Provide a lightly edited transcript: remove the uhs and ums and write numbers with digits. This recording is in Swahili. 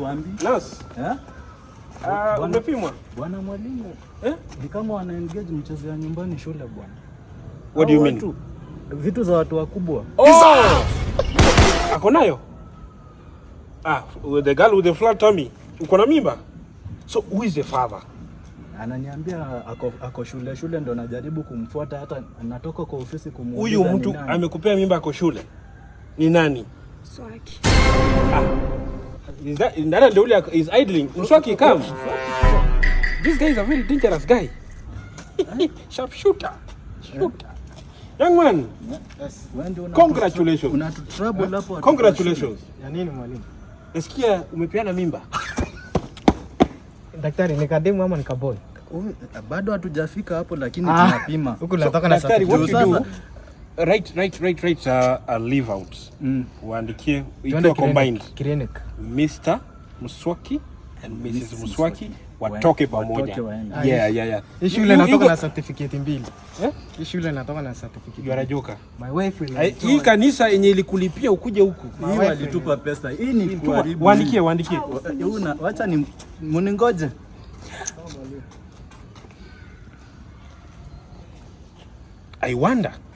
hatuambii. Nurse. Umepimwa? Bwana mwalimu. Ni kama wana engage mchezo ya nyumbani shule bwana. What do you mean? Vitu za watu wakubwa. Ako nayo? The girl with the flat tummy. Uko na mimba? So who is the father? Ananiambia ako shule ndo najaribu kumfuata, hata natoka kwa ofisi kumuuliza. Huyu mtu amekupea mimba ako shule. Ni nani? Mswaki. Is idling. Mswaki come. This guy is a very dangerous guy. Sharp shooter. Young man. Yes. Congratulations. Una trouble hapo. Congratulations. Ya nini mwalimu? Nasikia umepeana mimba. Daktari, ni kademu ama ni kaboy? Bado hatujafika hapo lakini tunapima. Huko nataka na daktari, what you do? Sasa A leave out. Uandikie Tuende combined. clinic. Mr. Mswaki and Mrs. Mswaki watoke pamoja. Yeah. Hii shule inatoka na certificate mbili. Hii shule inatoka na certificate. You are a joker. My wife will. Hii kanisa yenye ilikulipia ukuje huku. hii walitupa pesa. Hii ni kuharibu. Waandikie. Wacha ni mningoje. I wonder